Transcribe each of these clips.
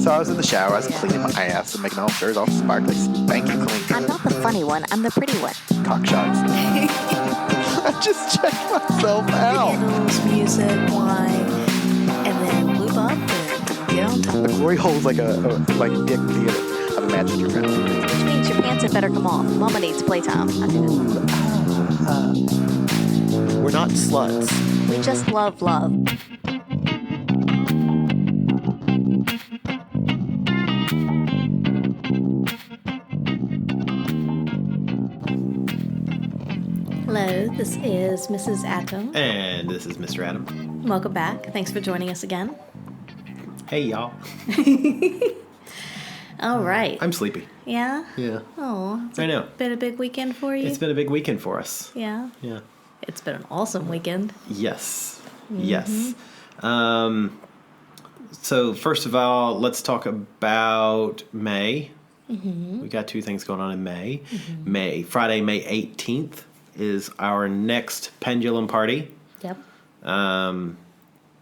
So I was in the shower, I was cleaning my ass and making all shirts all sparkly, spanky clean. I'm not the funny one. I'm the pretty one. Cock shots. I just checked myself out. Candles, music, wine, and then lube up and get on top. The glory hole's like a dick theater. I've imagined your family. Which means your pants had better come off. Mama needs playtime. I do. We're not sluts. We just love love. Hello, this is Mrs. Atom. And this is Mr. Adam. Welcome back. Thanks for joining us again. Hey, y'all. All right. I'm sleepy. Yeah? Yeah. Oh, I know. Been a big weekend for you? It's been a big weekend for us. Yeah. Yeah. It's been an awesome weekend. Yes. Mm-hmm. Yes. So first of all, let's talk about May. Mm-hmm. We got two things going on in May. Mm-hmm. Friday, May 18th is our next pendulum party. Yep.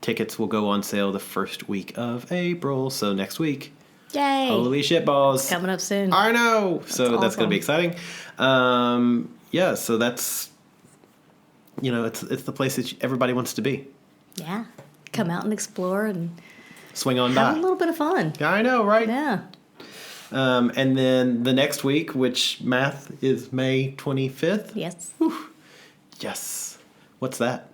Tickets will go on sale the first week of April, so next week. Yay. Holy shitballs. It's coming up soon. I know. So that's going to be awesome. exciting. Yeah, so that's, it's the place that everybody wants to be. Yeah. Come out and explore and Swing on have by. a little bit of fun. I know, right? Yeah. And then the next week, which math is May 25th. Yes. Whew. Yes. What's that?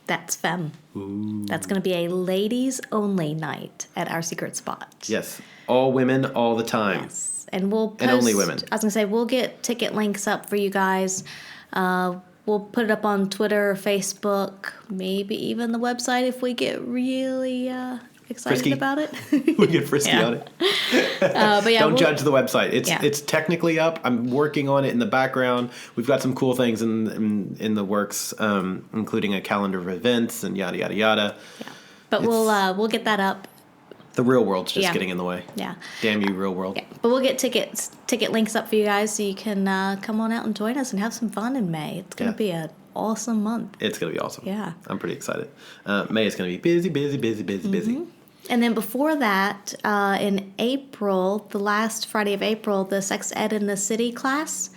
That's Femme. Ooh. That's going to be a ladies only night at our secret spot. Yes. All women all the time. Yes. And we'll post, And only women. I was going to say, we'll get ticket links up for you guys. We'll put it up on Twitter, Facebook, maybe even the website if we get really excited Frisky. about it. We get frisky Yeah. on it. But yeah, Don't judge the website. Yeah. It's technically up. I'm working on it in the background. We've got some cool things in the works, including a calendar of events and yada yada yada. Yeah. But we'll get that up. The real world's just Yeah. getting in the way. Yeah. Damn you, real world. Yeah. But we'll get ticket links up for you guys so you can come on out and join us and have some fun in May. It's going to be an awesome month. It's going to be awesome. Yeah. I'm pretty excited. May is going to be busy, busy, busy, busy, busy. And then before that, in April, the last Friday of April, the Sex Ed in the City class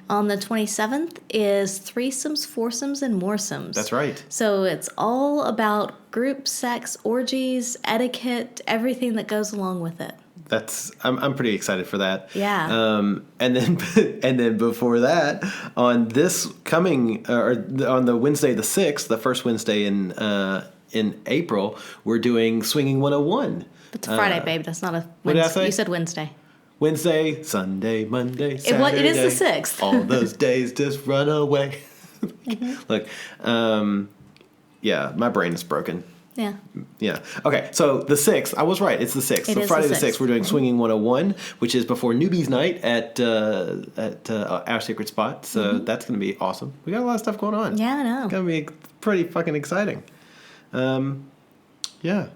on the 27th is threesomes, foursomes, and moresomes. That's right. So it's all about group sex, orgies, etiquette, everything that goes along with it. I'm pretty excited for that. Yeah. And then before that, on this coming on the Wednesday the 6th, the first Wednesday in April, we're doing Swinging 101. It's a Friday, babe. That's not a Wednesday. What did I say? You said Wednesday. Wednesday, Sunday, Monday, Saturday. It is the 6th. All those days just run away. Look, yeah, my brain is broken. Yeah. Yeah. Okay, so the 6th, I was right, it's the 6th. So is Friday the the 6th, we're doing Swinging 101, which is before Newbies Night at our secret spot. So that's going to be awesome. We got a lot of stuff going on. Yeah, I know. It's going to be pretty fucking exciting. Yeah.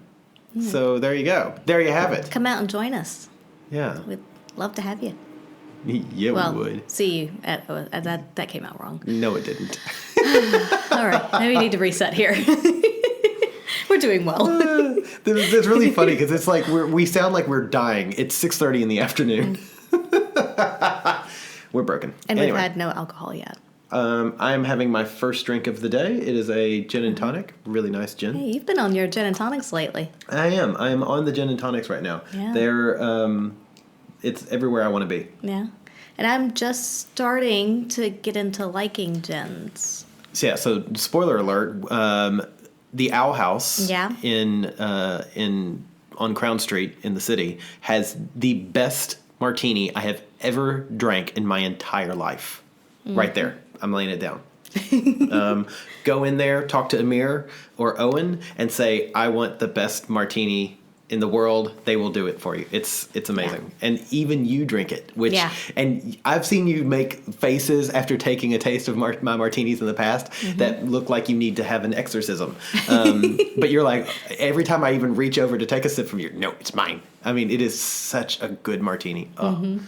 So there you go. There you have it. Come out and join us. Yeah. We'd love to have you. Yeah, Well, we would. see you at that came out wrong. No, it didn't. All right, maybe we need to reset here. We're doing well. It's really funny because it's like we sound like we're dying. It's 6:30 in the afternoon. We're broken. And anyway, we've had no alcohol yet. I am having my first drink of the day. It is a gin and tonic. Really nice gin. Hey, you've been on your gin and tonics lately. I am on the gin and tonics right now. Yeah. They're it's everywhere I want to be. Yeah. And I'm just starting to get into liking gins. So spoiler alert, the Owl House Yeah. in on Crown Street in the city has the best martini I have ever drank in my entire life. Right there. I'm laying it down. Go in there, talk to Amir or Owen and say, I want the best martini in the world. They will do it for you. It's amazing. Yeah. And even you drink it, which, Yeah. and I've seen you make faces after taking a taste of my martinis in the past that look like you need to have an exorcism. But you're like, every time I even reach over to take a sip from you, no, it's mine. I mean, it is such a good martini. Oh.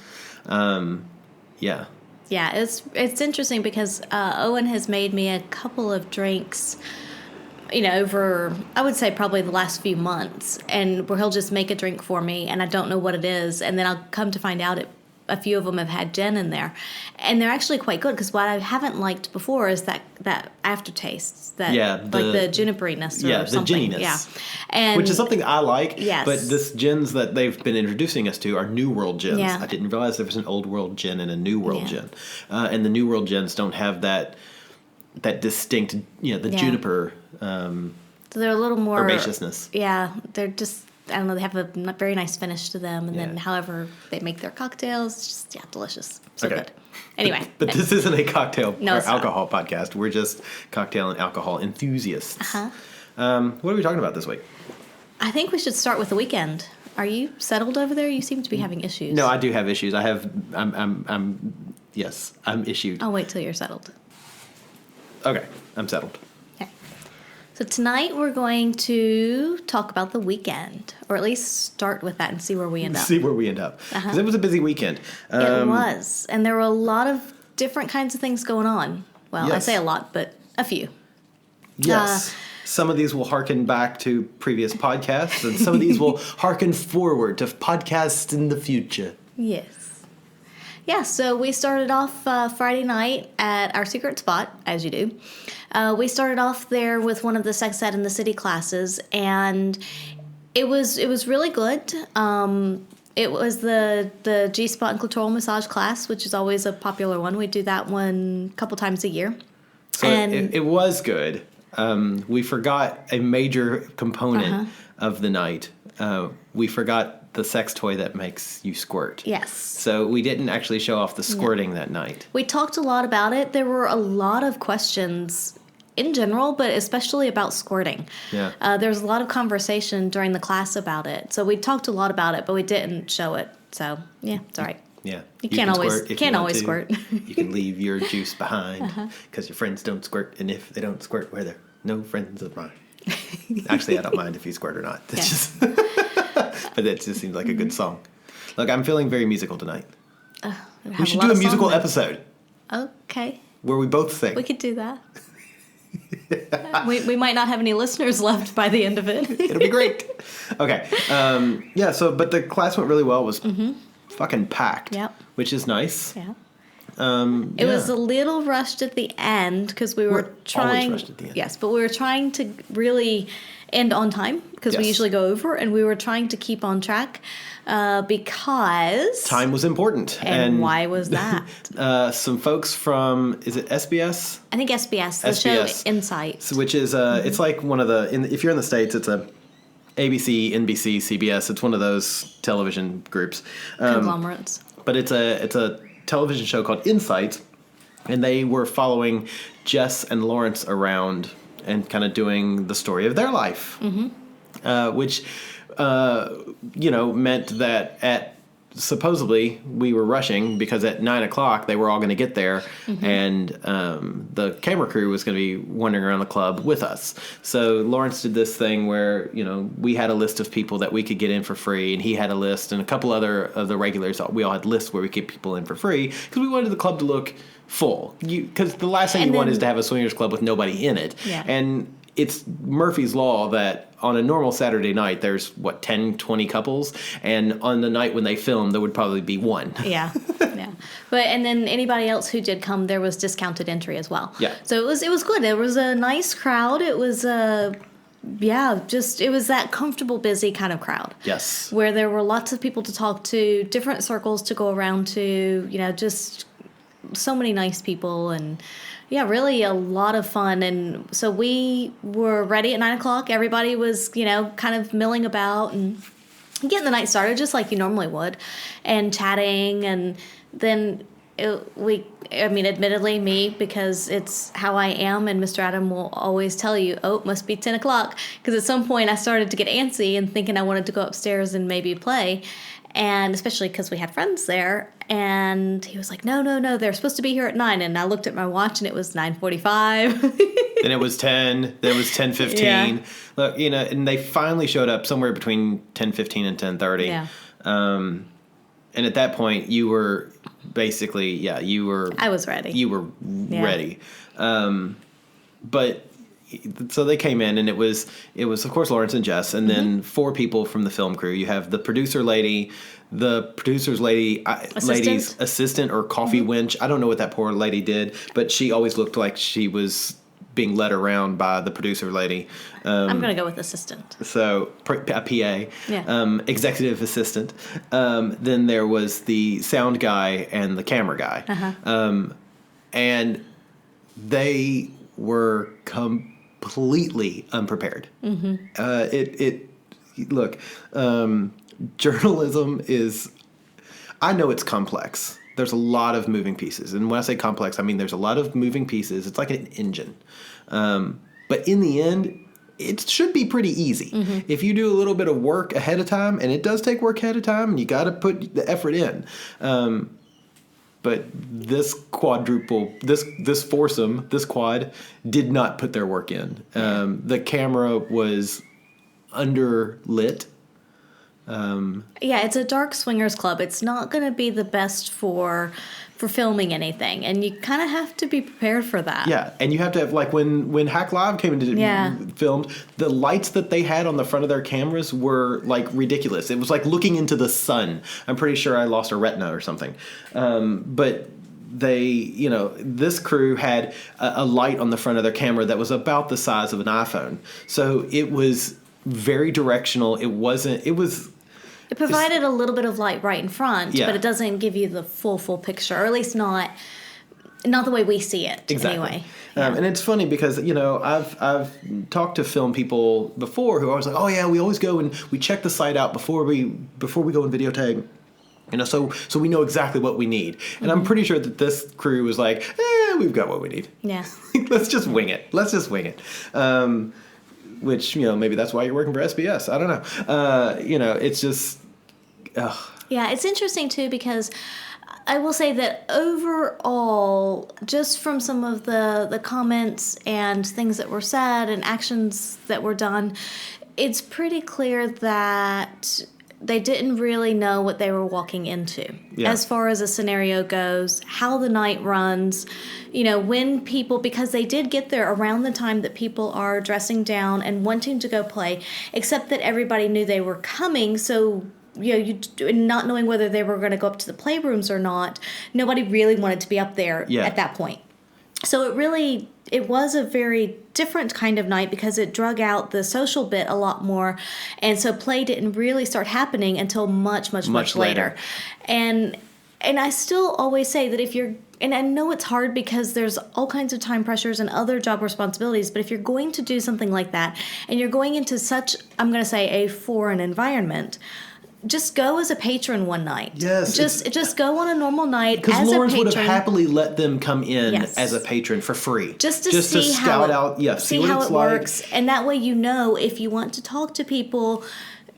Yeah. Yeah, it's interesting because Owen has made me a couple of drinks over, I would say probably the last few months, and where he'll just make a drink for me, and I don't know what it is, and then I'll come to find out a few of them have had gin in there, and they're actually quite good, because what I haven't liked before is that aftertaste, like the juniperiness or something. The ginniness. Yeah. And which is something I like, yes. but this gins that they've been introducing us to are New World gins. Yeah. I didn't realize there was an Old World gin and a New World Yeah. gin. And the New World gins don't have that distinct, juniper So they're a little more herbaceousness. Yeah, they're just, I don't know, they have a very nice finish to them, and then however they make their cocktails, it's just delicious, so good. Anyway, but this isn't a cocktail or it's alcohol podcast. We're just cocktail and alcohol enthusiasts. Uh-huh. What are we talking about this week? I think we should start with the weekend. Are you settled over there? You seem to be having issues. No, I do have issues. I'm issued. I'll wait till you're settled. Okay, I'm settled. Okay. So tonight we're going to talk about the weekend, or at least start with that and see where we end up. See where we end up. Because it was a busy weekend. It was. And there were a lot of different kinds of things going on. Well, Yes. I say a lot, but a few. Yes. Some of these will harken back to previous podcasts, and some of these will harken forward to podcasts in the future. Yes. Yeah, so we started off Friday night at our secret spot, as you do. We started off there with one of the sex ed in the city classes, and it was really good. It was the G-spot and clitoral massage class, which is always a popular one. We do that one a couple times a year. So it was good. We forgot a major component of the night. We forgot the sex toy that makes you squirt. Yes. So we didn't actually show off the squirting that night. We talked a lot about it. There were a lot of questions in general, but especially about squirting. Yeah. There was a lot of conversation during the class about it. So we talked a lot about it, but we didn't show it. So, yeah, it's all right. Yeah. You can't always squirt if you want to. squirt. You can leave your juice behind because your friends don't squirt, and if they don't squirt, they're no friends of mine. Actually, I don't mind if you squirt or not. It's just but it just seems like a good song. Look, I'm feeling very musical tonight. We should do a musical episode Okay. where we both sing. We could do that. we might not have any listeners left by the end of it. It'll be great. Okay. But the class went really well. It was fucking packed. Yep. Which is nice. Yeah. It was a little rushed at the end because we were trying. Always rushed at the end. Yes, but we were trying to really end on time because we usually go over, and we were trying to keep on track because time was important. And why was that? Some folks from, is it SBS? I think SBS, the show Insight, which is it's like one of if you're in the States, it's a ABC, NBC, CBS. It's one of those television groups. conglomerates. But it's a television show called Insight, and they were following Jess and Lawrence around and kind of doing the story of their life, which meant that supposedly we were rushing because at 9:00 they were all going to get there, and the camera crew was going to be wandering around the club with us. So Lawrence did this thing where we had a list of people that we could get in for free, and he had a list, and a couple other of the regulars. We all had lists where we get people in for free because we wanted the club to look full. Because the last thing you want is to have a swingers club with nobody in it, and it's Murphy's Law that on a normal Saturday night, there's, 10, 20 couples, and on the night when they film, there would probably be one. Yeah. And then anybody else who did come, there was discounted entry as well. Yeah. So it was good. It was a nice crowd. It was it was that comfortable, busy kind of crowd. Yes. Where there were lots of people to talk to, different circles to go around to, just so many nice people, and really a lot of fun. And so we were ready at 9:00. Everybody was, kind of milling about and getting the night started just like you normally would, and chatting. And then admittedly me, because it's how I am, and Mr. Adam will always tell you, it must be 10:00, because at some point I started to get antsy and thinking I wanted to go upstairs and maybe play. And especially because we had friends there, and he was like, no, they're supposed to be here at 9. And I looked at my watch, and it was 9:45. Then it was 10. Then it was 10:15. Yeah. Look, and they finally showed up somewhere between 10:15 and 10:30. Yeah. And at that point, you were basically, I was ready. You were ready. But so they came in, and it was of course Lawrence and Jess, and then 4 people from the film crew. You have the producer lady, the producer's lady's assistant or coffee wench. I don't know what that poor lady did, but she always looked like she was being led around by the producer lady. I'm going to go with assistant. So a PA, executive assistant. Then there was the sound guy and the camera guy. And they were completely unprepared. Look, journalism is, I know it's complex. There's a lot of moving pieces. And when I say complex, I mean there's a lot of moving pieces. It's like an engine. But in the end, it should be pretty easy. If you do a little bit of work ahead of time, and it does take work ahead of time, and you got to put the effort in. But this this foursome, this quad, did not put their work in. The camera was underlit. It's a dark swingers club. It's not going to be the best for filming anything, and you kind of have to be prepared for that. Yeah, and you have to have, like, when Hack Live came into filmed, the lights that they had on the front of their cameras were like ridiculous. It was like looking into the sun. I'm pretty sure I lost a retina or something. But they, this crew had a light on the front of their camera that was about the size of an iPhone. So it was very directional. It provided a little bit of light right in front, but it doesn't give you the full picture, or at least not the way we see it. Exactly. Anyway. And it's funny because I've talked to film people before who are always like, oh yeah, we always go and we check the site out before we go and videotape. So we know exactly what we need. And I'm pretty sure that this crew was like, we've got what we need. Yeah. Let's just wing it. Which, maybe that's why you're working for SBS. I don't know. It's just... Yeah, it's interesting, too, because I will say that overall, just from some of the comments and things that were said and actions that were done, it's pretty clear that they didn't really know what they were walking into as far as a scenario goes, how the night runs, when people, because they did get there around the time that people are dressing down and wanting to go play, except that everybody knew they were coming, so you not knowing whether they were going to go up to the playrooms or not, nobody really wanted to be up there at that point. So it was a very different kind of night because it drug out the social bit a lot more, and so play didn't really start happening until much later. And I still always say that if you're, and I know it's hard because there's all kinds of time pressures and other job responsibilities, but if you're going to do something like that and you're going into such, I'm going to say, a foreign environment, just go as a patron one night. Yes. Just go on a normal night as a Because patron. Lawrence would have happily let them come in as a patron for free. Just to see scout how out, see how it works. And that way if you want to talk to people,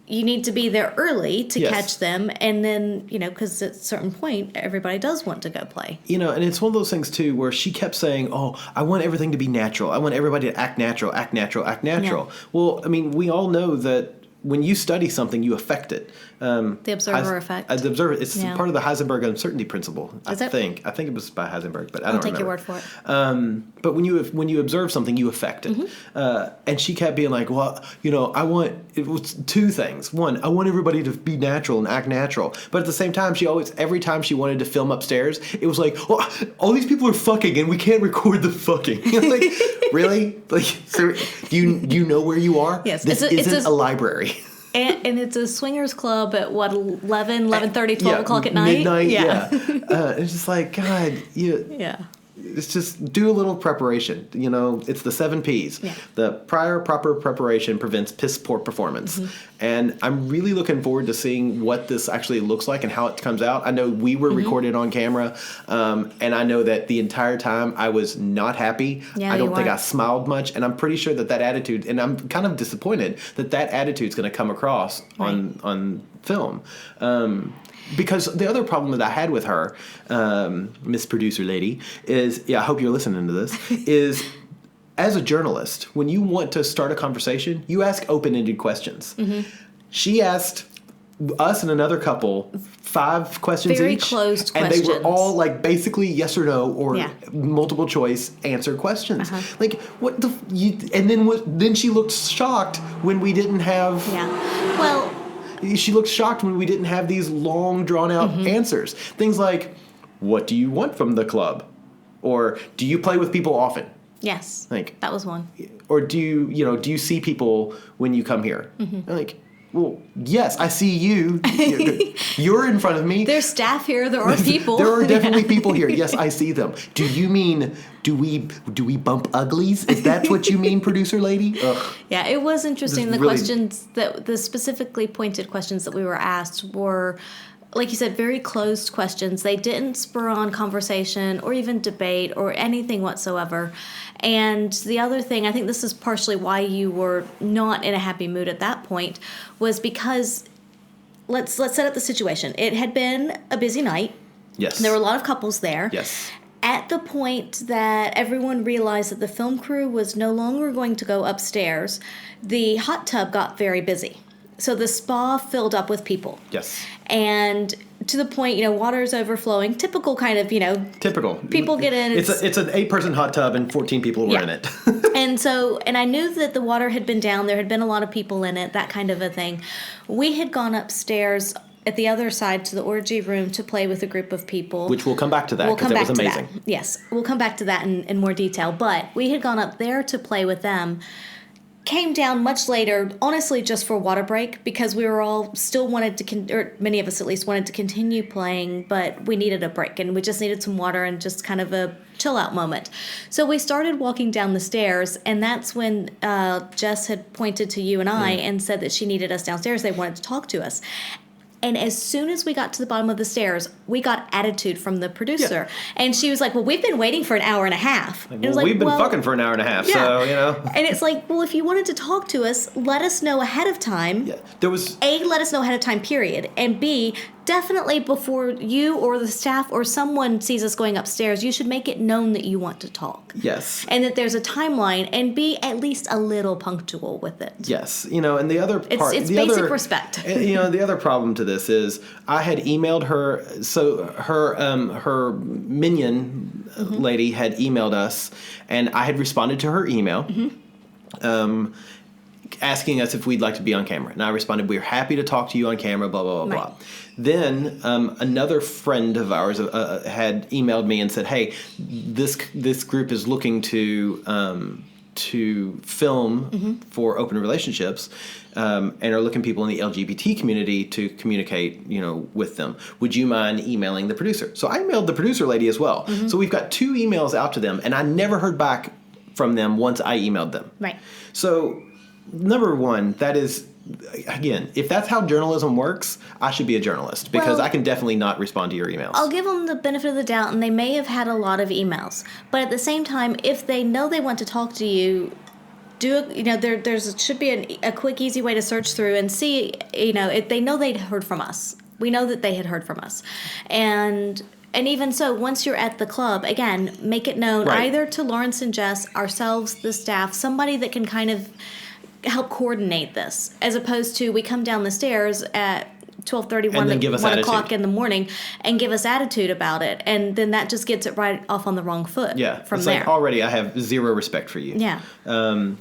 you need to be there early to catch them. And then, because at a certain point, everybody does want to go play. And it's one of those things, too, where she kept saying, oh, I want everything to be natural. I want everybody to act natural. Yeah. Well, I mean, we all know that when you study something, you affect it. The observer effect. The observer. It's part of the Heisenberg uncertainty principle. I think it was by Heisenberg, but I don't remember. I'll take your word for it. But when you observe something, you affect it. And she kept being like, well, it was 2 things. One, I want everybody to be natural and act natural. But at the same time, every time she wanted to film upstairs, it was like, well, all these people are fucking and we can't record the fucking. Like, really? Like, so, do you know where you are? Yes. This isn't a library. And it's a swingers club at 11:30, 12 o'clock at night? Midnight, yeah. It's just like, God, it's just do a little preparation. It's the 7 Ps. Yeah. The prior proper preparation prevents piss poor performance. And I'm really looking forward to seeing what this actually looks like and how it comes out. I know we were recorded on camera, and I know that the entire time I was not happy. Yeah, I don't think I smiled much, and I'm pretty sure that attitude, and I'm kind of disappointed that attitude's going to come across on film. Because the other problem that I had with her, Miss Producer Lady, is, I hope you're listening to this, is as a journalist, when you want to start a conversation, you ask open-ended questions. She asked us and another couple, 5 questions Very each. closed and they were questions. all like basically yes or no or Yeah. multiple choice answer questions. Like what the and then she looked shocked when we didn't have Yeah. Well, she looked shocked when we didn't have these long drawn out answers. Things like, what do you want from the club? Or do you play with people often? yes. Like, That was one. or do you see people when you come here? I'm like, well, yes, I see you. You're in front of me. There's staff here. There are people. There are definitely people here. Yes, I see them. Do you mean do we bump uglies? Is that what you mean, producer lady? Ugh. Yeah, it was interesting. Just The really- questions the specifically pointed questions that we were asked were, like you said, very closed questions. They didn't spur on conversation or even debate or anything whatsoever. And the other thing, I think this is partially why you were not in a happy mood at that point, was because let's set up the situation. It had been a busy night. Yes. There were a lot of couples there. Yes. At the point that everyone realized that the film crew was no longer going to go upstairs, the hot tub got very busy. So the spa filled up with people. Yes. And to the point, water's overflowing. Typical kind of, Typical. people get in. It's an 8-person hot tub and 14 people were in it. And I knew that the water had been down. There had been a lot of people in it, that kind of a thing. We had gone upstairs at the other side to the orgy room to play with a group of people. Which we'll come back to that We'll because come it back was to amazing. that. Yes, we'll come back to that in more detail. But we had gone up there to play with them. Came down much later, honestly, just for water break, because we were all still wanted to, or many of us at least wanted to continue playing, but we needed a break and we just needed some water and just kind of a chill out moment. So we started walking down the stairs, and that's when Jess had pointed to you and I and said that she needed us downstairs. They wanted to talk to us. And as soon as we got to the bottom of the stairs, we got attitude from the producer. Yeah. And she was like, well, we've been waiting for an hour and a half. Like, well, we've been fucking for an hour and a half, so, And it's like, well, if you wanted to talk to us, let us know ahead of time. Yeah. There was... A, let us know ahead of time, period. And B, definitely before you or the staff or someone sees us going upstairs, you should make it known that you want to talk. Yes. And that there's a timeline, and be at least a little punctual with it. Yes. And the other part... It's basic respect. The other problem to this is I had emailed her, so her minion lady had emailed us, and I had responded to her email. Asking us if we'd like to be on camera. And I responded, we're happy to talk to you on camera, blah, blah, blah, blah. Then another friend of ours had emailed me and said, hey, this group is looking to film for open relationships and are looking people in the LGBT community to communicate, with them. Would you mind emailing the producer? So I emailed the producer lady as well. So we've got 2 emails out to them, and I never heard back from them once I emailed them. Right. So... Number one, that is, again, if that's how journalism works, I should be a journalist because I can definitely not respond to your emails. I'll give them the benefit of the doubt, and they may have had a lot of emails. But at the same time, if they know they want to talk to you, there should be a quick, easy way to search through and see, if they know they'd heard from us. We know that they had heard from us. And even so, once you're at the club, again, make it known either to Lawrence and Jess, ourselves, the staff, somebody that can kind of help coordinate this, as opposed to we come down the stairs at 12:30, 1 o'clock in the morning and give us attitude about it, and then that just gets it right off on the wrong foot. Yeah, from it's there. Like already I have zero respect for you. Yeah.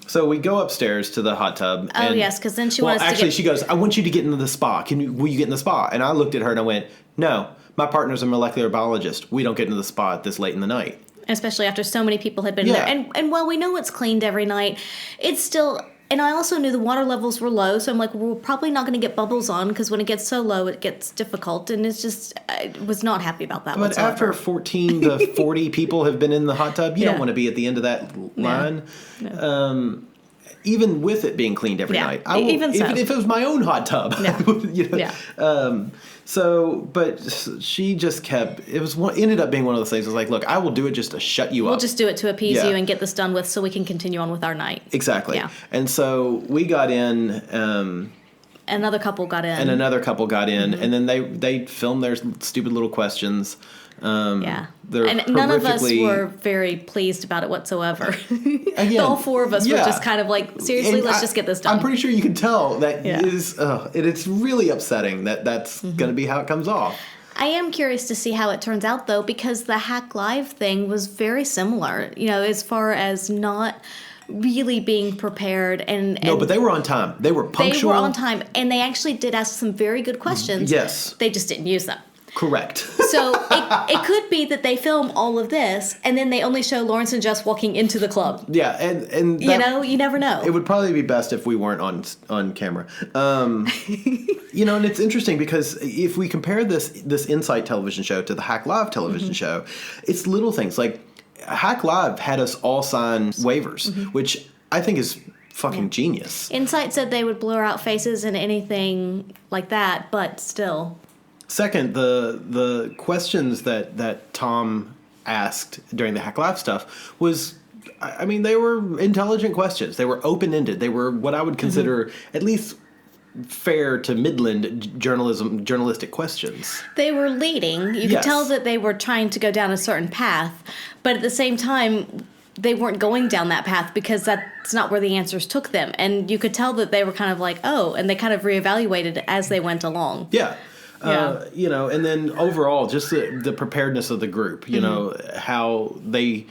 So we go upstairs to the hot tub. Oh yes, because then she wants to she goes, I want you to get into the spa. Will you get in the spa? And I looked at her and I went, no, my partner's a molecular biologist. We don't get into the spa this late in the night. Especially after so many people had been there, and while we know it's cleaned every night, it's still. And I also knew the water levels were low, so I'm like, well, we're probably not going to get bubbles on because when it gets so low, it gets difficult. And it's just, I was not happy about that whatsoever. But after 14 to 40 people have been in the hot tub, you don't want to be at the end of that line. No. Even with it being cleaned every night. If it was my own hot tub. But she just kept, ended up being one of those things. It was like, look, I will do it just to shut you up. We'll just do it to appease you and get this done with so we can continue on with our night. Exactly. Yeah. And so we got in, another couple got in. And then they filmed their stupid little questions. Yeah. And none of us were very pleased about it whatsoever. Again, all four of us were just kind of like, seriously, let's just get this done. I'm pretty sure you can tell that it's really upsetting that's going to be how it comes off. I am curious to see how it turns out, though, because the Hack Live thing was very similar, as far as not really being prepared. No, but they were on time. They were punctual. They were on time, and they actually did ask some very good questions. Yes. They just didn't use them. Correct. So it could be that they film all of this, and then they only show Lawrence and Jess walking into the club. Yeah, and that, you never know. It would probably be best if we weren't on camera. And it's interesting because if we compare this Insight television show to the Hack Live television show, it's little things like Hack Live had us all sign waivers, which I think is fucking genius. Insight said they would blur out faces and anything like that, but still. Second, the questions that Tom asked during the Hack Live stuff was, I mean, they were intelligent questions. They were open-ended. They were what I would consider at least fair to Midland journalistic questions. They were leading. You could tell that they were trying to go down a certain path, but at the same time, they weren't going down that path because that's not where the answers took them. And you could tell that they were kind of like, oh, and they kind of reevaluated as they went along. Yeah. And then overall, just the preparedness of the group, how they,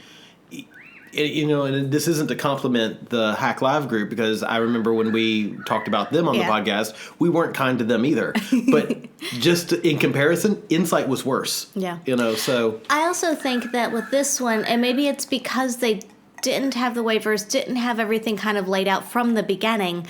and this isn't to compliment the Hack Live group because I remember when we talked about them on the podcast, we weren't kind to them either. But just in comparison, Insight was worse. Yeah. So. I also think that with this one, and maybe it's because they didn't have the waivers, didn't have everything kind of laid out from the beginning.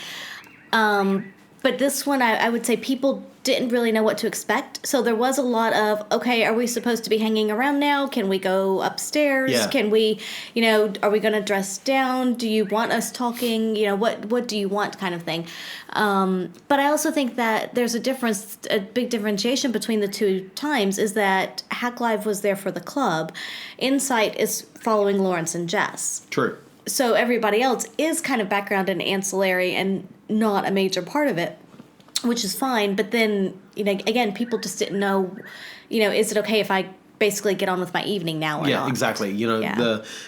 But this one, I would say people didn't really know what to expect. So there was a lot of, okay, are we supposed to be hanging around now? Can we go upstairs? Yeah. Can we, are we going to dress down? Do you want us talking? What do you want kind of thing? But I also think that there's a big differentiation between the two times is that Hack Live was there for the club. Insight is following Lawrence and Jess. True. So everybody else is kind of background and ancillary and not a major part of it, which is fine. But then, again, people just didn't know, is it okay if I basically get on with my evening now or not? Yeah, exactly.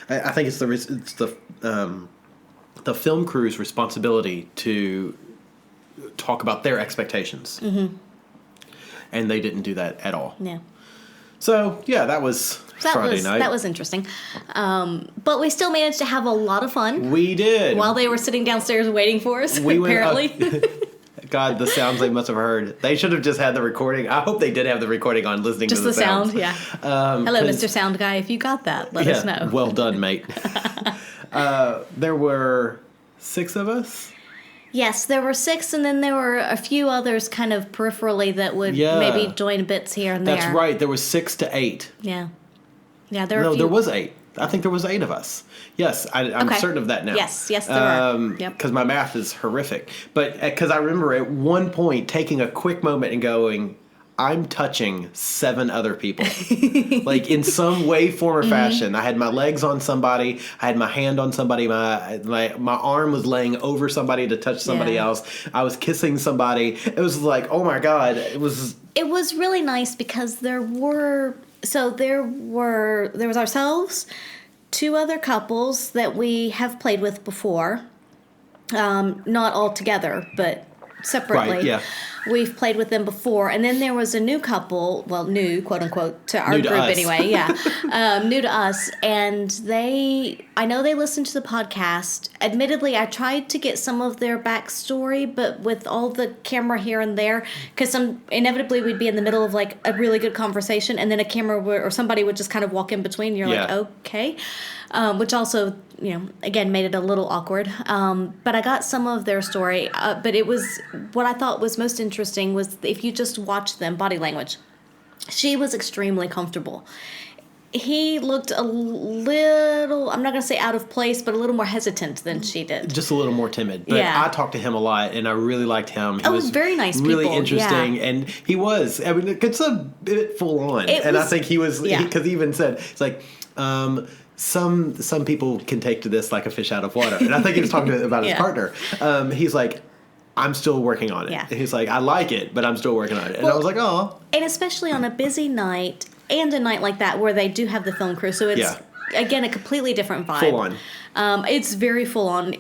I think it's the film crew's responsibility to talk about their expectations. Mm-hmm. And they didn't do that at all. Yeah. So, that was Friday night. That was interesting. But we still managed to have a lot of fun. We did. While they were sitting downstairs waiting for us, apparently. God, the sounds they must have heard. They should have just had the recording. I hope they did have the recording on listening just to the sounds. Just the sound, yeah. Hello, Mr. Sound Guy. If you got that, let us know. Well done, mate. There were 6 of us. Yes, there were 6, and then there were a few others kind of peripherally that would maybe join bits here and there. That's right. There was 6 to 8. Yeah. Yeah, there were there was 8. I think there was 8 of us. Yes, I'm certain of that now. Yes, there were. Because my math is horrific. But because I remember at one point taking a quick moment and going, I'm touching 7 other people. Like in some way, form, or fashion. I had my legs on somebody. I had my hand on somebody. My arm was laying over somebody to touch somebody else. I was kissing somebody. It was like, oh my God. It was really nice because there was ourselves, 2 other couples that we have played with before. Not all together, but separately. Right, yeah. We've played with them before. And then there was a new couple, well, new, quote unquote, to our new to group us. anyway. Yeah. New to us. And I know they listened to the podcast. Admittedly, I tried to get some of their backstory, but with all the camera here and there, because inevitably we'd be in the middle of like a really good conversation, and then a camera or somebody would just kind of walk in between. You're like, okay. Which also, again, made it a little awkward. But I got some of their story. But it was, what I thought was most interesting was if you just watch them, body language. She was extremely comfortable. He looked a little, I'm not going to say out of place, but a little more hesitant than she did. Just a little more timid. But I talked to him a lot, and I really liked him. He was very nice really people. Interesting, and he was. I mean, it's a bit full on. I think he was, because he even said, it's like, some people can take to this like a fish out of water. And I think he was talking about his partner. He's like, I'm still working on it. Yeah. He's like, I like it, but I'm still working on it. And I was like, oh. And especially on a busy night and a night like that where they do have the film crew. So it's, again, a completely different vibe. Full on. It's very full on,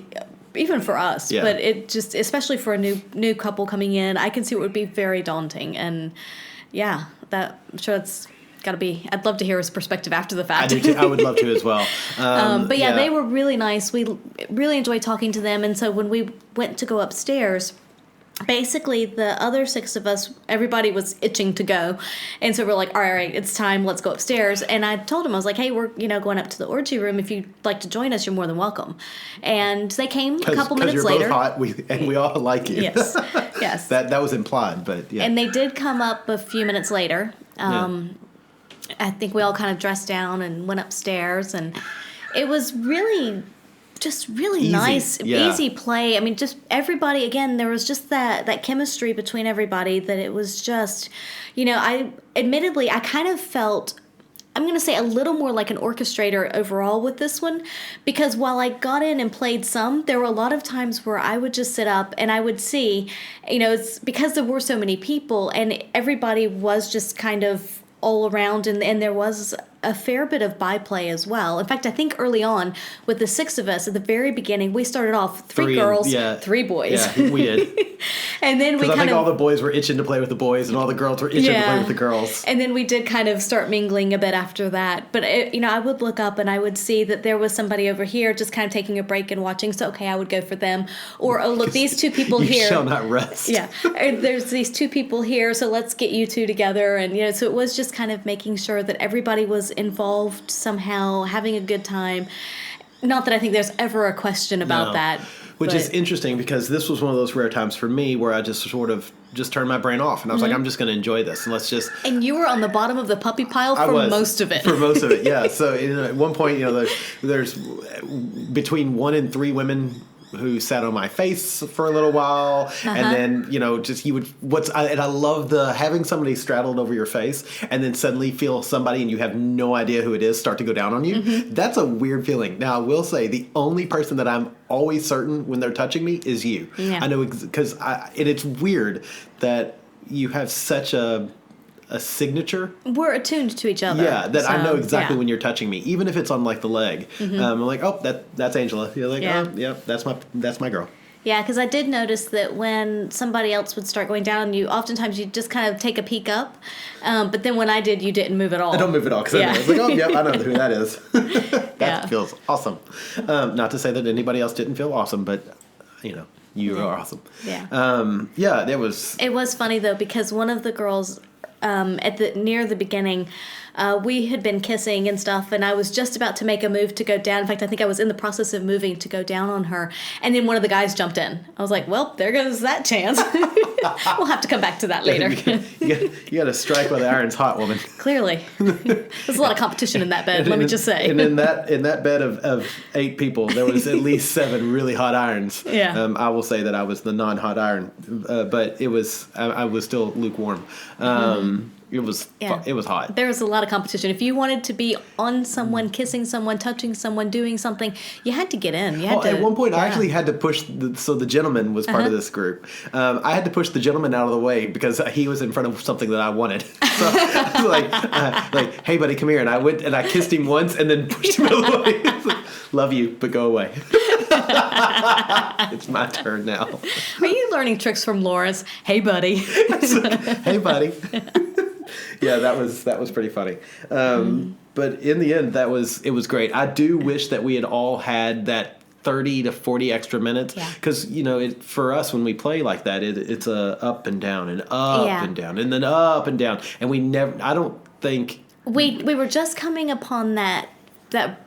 even for us. Yeah. But it just, especially for a new couple coming in, I can see it would be very daunting. And yeah, I'm sure it's got to be. I'd love to hear his perspective after the fact. I do too. I would love to as well. But yeah, they were really nice. We really enjoyed talking to them. And so when we went to go upstairs, basically the other 6 of us, everybody was itching to go. And so we're like, all right, it's time. Let's go upstairs. And I told them, I was like, hey, we're going up to the orgy room. If you'd like to join us, you're more than welcome. And they came a couple minutes later. Because you're both hot, and we all like you. Yes, yes. That was implied, but yeah. And they did come up a few minutes later. I think we all kind of dressed down and went upstairs, and it was really Easy. nice, Yeah. easy play. I mean, just everybody, again, there was just that chemistry between everybody that it was just, I kind of felt, I'm going to say, a little more like an orchestrator overall with this one, because while I got in and played some, there were a lot of times where I would just sit up and I would see, it's because there were so many people and everybody was just kind of all around, and there was a fair bit of byplay as well. In fact, I think early on with the 6 of us at the very beginning, we started off 3 girls, 3 boys. Yeah, we did. And then we I think all the boys were itching to play with the boys, and all the girls were itching to play with the girls. And then we did kind of start mingling a bit after that. But I would look up and I would see that there was somebody over here just kind of taking a break and watching. So okay, I would go for them. Or oh look, these 2 people you here. Shall not rest. Yeah, there's these 2 people here, so let's get you 2 together. And so it was just kind of making sure that everybody was involved somehow, having a good time. Not that I think there's ever a question about that. Which is interesting, because this was one of those rare times for me where I just sort of just turned my brain off, and I was like, I'm just going to enjoy this, and let's just... And you were on the bottom of the puppy pile for most of it. For most of it, yeah. So at one point, there's between 1 and 3 women who sat on my face for a little while, and then just and I love the having somebody straddled over your face, and then suddenly feel somebody, and you have no idea who it is, start to go down on you. That's a weird feeling. Now I will say the only person that I'm always certain when they're touching me is you. Yeah. I know, because it's weird that you have such a signature. We're attuned to each other. Yeah, that I know exactly when you're touching me, even if it's on like the leg. I'm like, oh, that's Angela. You're like, oh, yeah, that's my girl. Yeah, because I did notice that when somebody else would start going down on you, oftentimes you just kind of take a peek up. But then when I did, you didn't move at all. I don't move at all, because I was like, oh, yeah, I know who that is. That feels awesome. Not to say that anybody else didn't feel awesome, but you are awesome. Yeah. It was. It was funny though, because one of the girls near the beginning, we had been kissing and stuff, and I was just about to make a move to go down. In fact, I think I was in the process of moving to go down on her, and then one of the guys jumped in. I was like, well, there goes that chance. We'll have to come back to that later. You got to strike while the iron's hot, woman. Clearly. There's a lot of competition in that bed, let me just say. And in that bed of 8 people, there was at least 7 really hot irons. Yeah. I will say that I was the non-hot iron, but I was still lukewarm. It was hot. There was a lot of competition. If you wanted to be on someone, kissing someone, touching someone, doing something, you had to get in. At one point, I actually had to push. The gentleman was part of this group. I had to push the gentleman out of the way because he was in front of something that I wanted. So I was like, hey, buddy, come here. And I went and I kissed him once and then pushed him out of the way. Love you, but go away. It's my turn now. Are you learning tricks from Lawrence? Hey, buddy. Hey, buddy. Yeah, that was pretty funny. But in the end, it was great. I do wish that we had all had that 30 to 40 extra minutes, because for us when we play like that, it's a up and down and up and down and then up and down, and we never. I don't think we were just coming upon that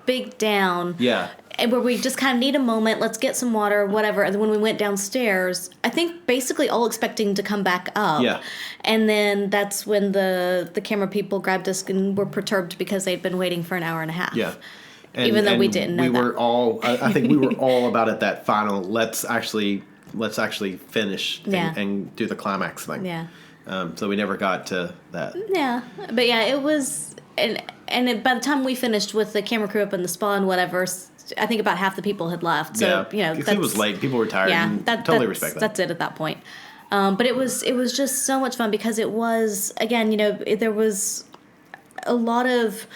big down. Yeah. Where we just kind of need a moment, let's get some water, whatever. And then when we went downstairs, I think basically all expecting to come back up. Yeah. And then that's when the camera people grabbed us and were perturbed because they'd been waiting for an hour and a half. Yeah. Even though we didn't know that. We were all, I think we were all about at that final, let's actually finish and do the climax thing. Yeah. So we never got to that. Yeah. But yeah, it was, and by the time we finished with the camera crew up in the spa and whatever, I think about half the people had left. So, because it was late. People were tired. Yeah, and totally respect that. That's it at that point. But it was just so much fun because it was, again, there was a lot of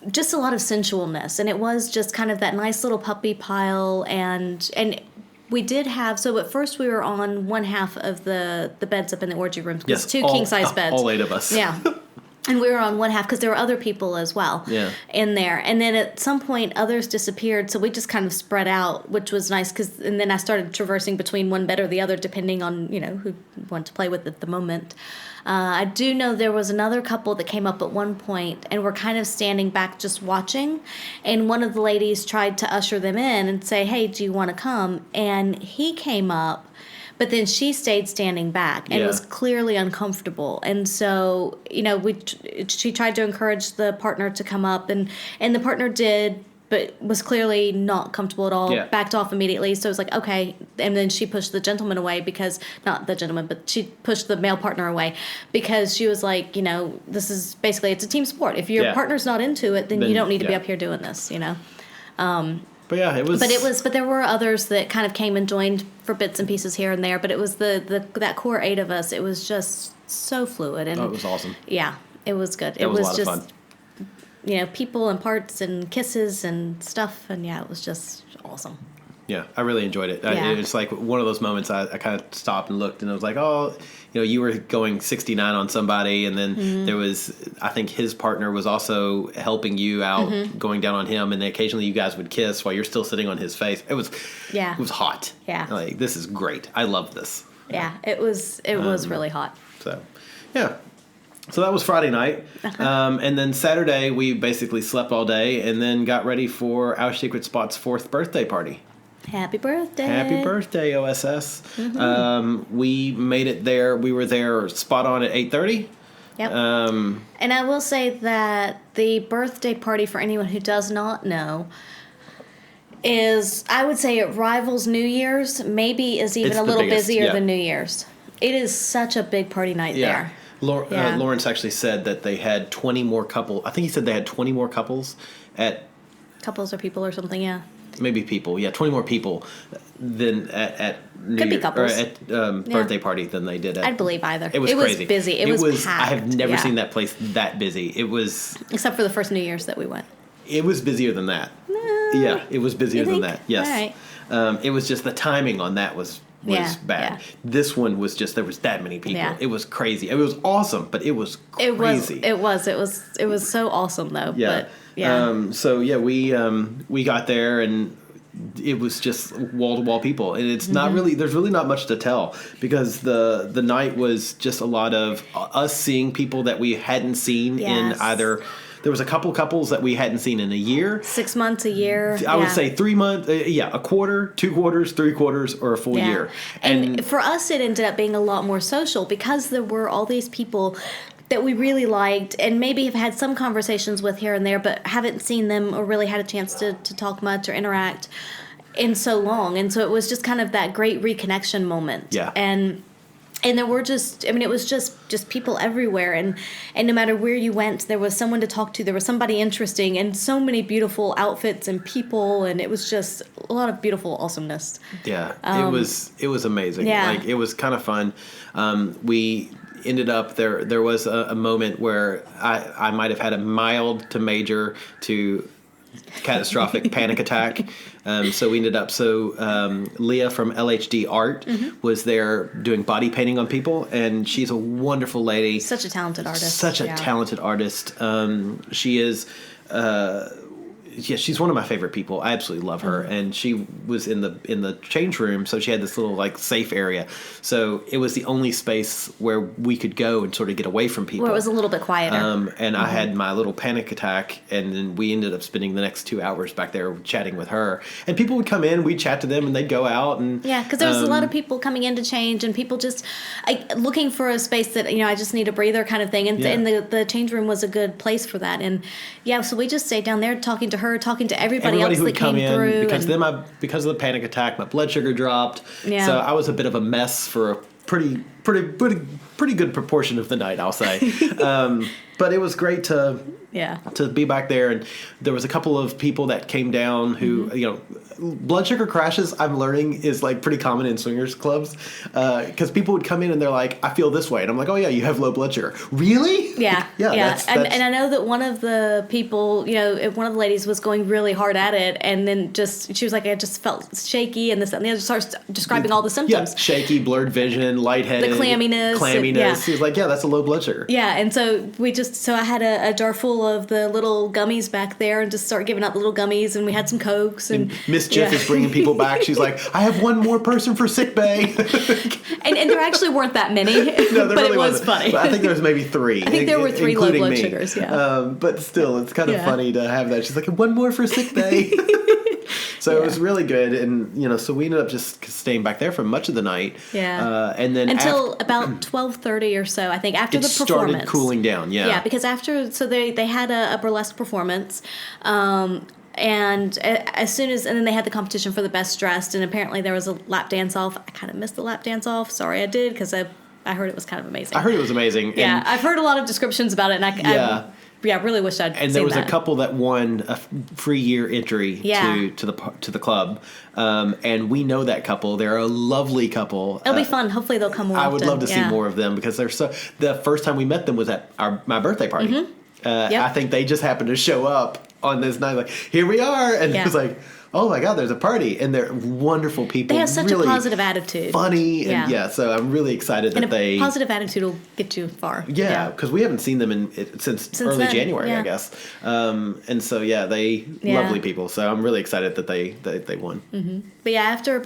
sensualness, and it was just kind of that nice little puppy pile, and we did have, so at first we were on one half of the beds up in the orgy rooms. Yes, two king-size beds. All 8 of us. Yeah. And we were on one half because there were other people as well in there. And then at some point, others disappeared, so we just kind of spread out, which was nice. And then I started traversing between one bed or the other, depending on, who wanted to play with at the moment. I do know there was another couple that came up at one point and were kind of standing back just watching. And one of the ladies tried to usher them in and say, hey, do you want to come? And he came up. But then she stayed standing back and was clearly uncomfortable. And so, she tried to encourage the partner to come up, and the partner did, but was clearly not comfortable at all, backed off immediately. So it was like, okay. And then she pushed the gentleman away not the gentleman, but she pushed the male partner away because she was like, this is basically, it's a team sport. If your partner's not into it, then you don't need to be up here doing this, But yeah, it was. But there were others that kind of came and joined for bits and pieces here and there. But it was that core 8 of us. It was just so fluid, and it was awesome. Yeah, it was good. It was a lot of fun. People and parts and kisses and stuff, and it was just awesome. Yeah, I really enjoyed it. Yeah. It's like one of those moments I kind of stopped and looked, and I was like, oh, you were going 69 on somebody, and then there was, I think his partner was also helping you out, going down on him, and then occasionally you guys would kiss while you're still sitting on his face. It was hot. Yeah. Like, this is great. I love this. Yeah, it was really hot. So, yeah. So that was Friday night. And then Saturday, we basically slept all day and then got ready for Our Secret Spot's 4th birthday party. Happy birthday. Happy birthday, OSS. We made it there. We were there spot on at 8:30. Yep. And I will say that the birthday party, for anyone who does not know, is, I would say it rivals New Year's, maybe is even It's a the little biggest, busier than New Year's. It is such a big party night there. Lawrence actually said that they had 20 more couples. I think he said they had 20 more couples at... Couples or people or something, yeah. Maybe people, 20 more people than at New Could be Year, couples. or at birthday party than they did at... I'd believe either. It was crazy. It was busy. It was packed. I have never seen that place that busy. It was... Except for the first New Year's that we went. It was busier than that. Yeah, it was busier than that. Yes. All right. It was just the timing on that was bad. Yeah. This one was just, there was that many people. Yeah. It was crazy. It was awesome, but it was crazy. It was so awesome though. Yeah. But, yeah. We got there and it was just wall to wall people, and it's not really, there's really not much to tell because the night was just a lot of us seeing people that we hadn't seen in either. There was a couple couples that we hadn't seen in a year. 6 months, a year. I would say 3 months, a quarter, 2 quarters, 3 quarters, or a full year. And for us, it ended up being a lot more social because there were all these people that we really liked and maybe have had some conversations with here and there, but haven't seen them or really had a chance to talk much or interact in so long. And so it was just kind of that great reconnection moment. Yeah. And there were it was just people everywhere. And no matter where you went, there was someone to talk to. There was somebody interesting and so many beautiful outfits and people. And it was just a lot of beautiful awesomeness. Yeah, it was amazing. Yeah. Like, it was kind of fun. We ended up, there was a moment where I might have had a mild to major to catastrophic panic attack. So we ended up, Leah from LHD Art was there doing body painting on people, and she's a wonderful lady. Such a talented artist. Such a talented artist. She is... she's one of my favorite people. I absolutely love her, and she was in the change room, so she had this little safe area. So it was the only space where we could go and sort of get away from people. Where it was a little bit quieter. And I had my little panic attack, and then we ended up spending the next 2 hours back there chatting with her. And people would come in, we'd chat to them, and they'd go out. And because there was a lot of people coming in to change, and people just looking for a space that I just need a breather kind of thing. And the change room was a good place for that. And so we just stayed down there talking to her. Talking to everybody else that came through. Because of the panic attack, my blood sugar dropped. Yeah. So I was a bit of a mess for a pretty pretty good proportion of the night, I'll say. But it was great to be back there, and there was a couple of people that came down who, blood sugar crashes, I'm learning, is like pretty common in swingers clubs, because people would come in and they're like, I feel this way, and I'm like, oh yeah, you have low blood sugar. Really? Yeah. That's and I know that one of the people, one of the ladies was going really hard at it, and then she was like, I just felt shaky, and this and the other, starts describing all the symptoms. Yeah, shaky, blurred vision, lightheaded, the clamminess. He was like, yeah, that's a low blood sugar. Yeah, and so so I had a jar full of the little gummies back there, and just started giving out the little gummies, and we had some Cokes, and Miss Jiff is bringing people back. She's like, I have one more person for sick bay. and there actually weren't that many, no, but really it was wasn't. funny. But I think there was maybe 3. I think there were 3 low blood me. sugars, yeah. But still, it's kind of funny to have that. She's like, one more for sick bay. So it was really good, and so we ended up just staying back there for much of the night. Yeah, and then until about 12:30 or so, I think, after the performance. It started cooling down. Yeah, because after, so they had a burlesque performance. And then they had the competition for the best dressed, and apparently there was a lap dance off. I kind of missed the lap dance off. Sorry, I did, because I heard it was kind of amazing. I heard it was amazing. Yeah, I've heard a lot of descriptions about it, and I really wish I'd seen that. And there was a couple that won a free year entry to the club, and we know that couple. They're a lovely couple. It'll be fun. Hopefully they'll come more often. I would love to see more of them, because they're so. The first time we met them was at my birthday party. Mm-hmm. I think they just happened to show up on this night, like, here we are, and it was like, oh my God, there's a party, and they're wonderful people. They have such really a positive attitude, funny, and so I'm really excited that a positive attitude will get you far. Yeah, because we haven't seen them since early then, January, I guess, and so they lovely people. So I'm really excited that they won. Mm-hmm. But after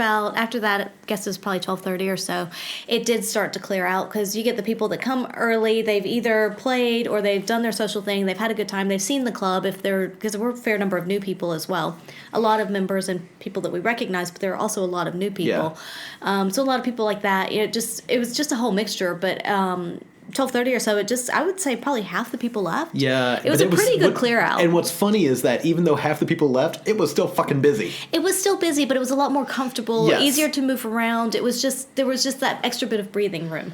that, I guess it was probably 12:30 or so, it did start to clear out, because you get the people that come early. They've either played or they've done their social thing. They've had a good time. They've seen the club, because there were a fair number of new people as well. A lot of members and people that we recognize, but there are also a lot of new people. So a lot of people like that. It was just a whole mixture. But 12:30 or so, I would say probably half the people left. Yeah. It was a pretty good clear out. And what's funny is that even though half the people left, it was still fucking busy. It was still busy, but it was a lot more comfortable, easier to move around. There was just that extra bit of breathing room.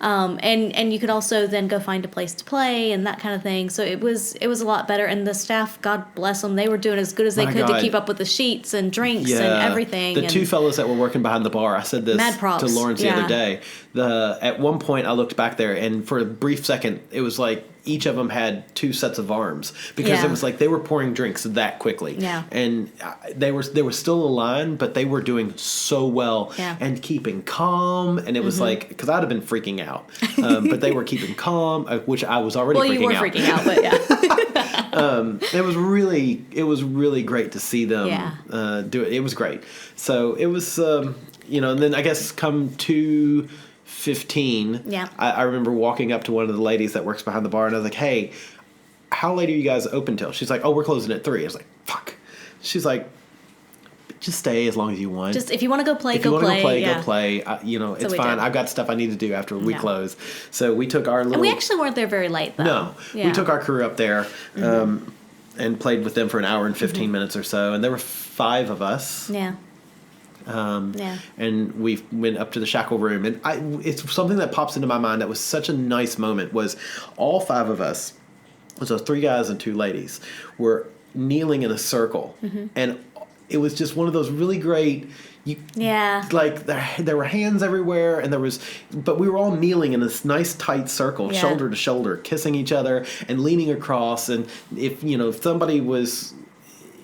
And you could also then go find a place to play and that kind of thing. So it was a lot better. And the staff, God bless them, they were doing as good as they could to keep up with the sheets and drinks and everything. The 2 fellas that were working behind the bar, I said this to Lawrence the other day. At one point I looked back there, and for a brief second it was like each of them had 2 sets of arms, because it was like they were pouring drinks that quickly. Yeah. And there was still a line, but they were doing so well and keeping calm. And it was like, because I'd have been freaking out, but they were keeping calm, which I was already freaking out. Well, you were freaking out, but it was really great to see them do it. It was great. So it was, and then I guess come to 15. Yeah. I remember walking up to one of the ladies that works behind the bar, and I was like, hey, how late are you guys open till? She's like, oh, we're closing at 3. I was like, fuck. She's like, just stay as long as you want. Just if you want to go play, go play. It's fine. I've got stuff I need to do after we close. So we took our little... And we actually weren't there very late, though. No. Yeah. We took our crew up there and played with them for an hour and 15 minutes or so. And there were 5 of us. Yeah. And we went up to the shackle room, and it's something that pops into my mind that was such a nice moment. Was all 5 of us, so 3 guys and 2 ladies, were kneeling in a circle, and it was just one of those really great. Like there were hands everywhere, and but we were all kneeling in this nice tight circle, shoulder to shoulder, kissing each other and leaning across. And if somebody was.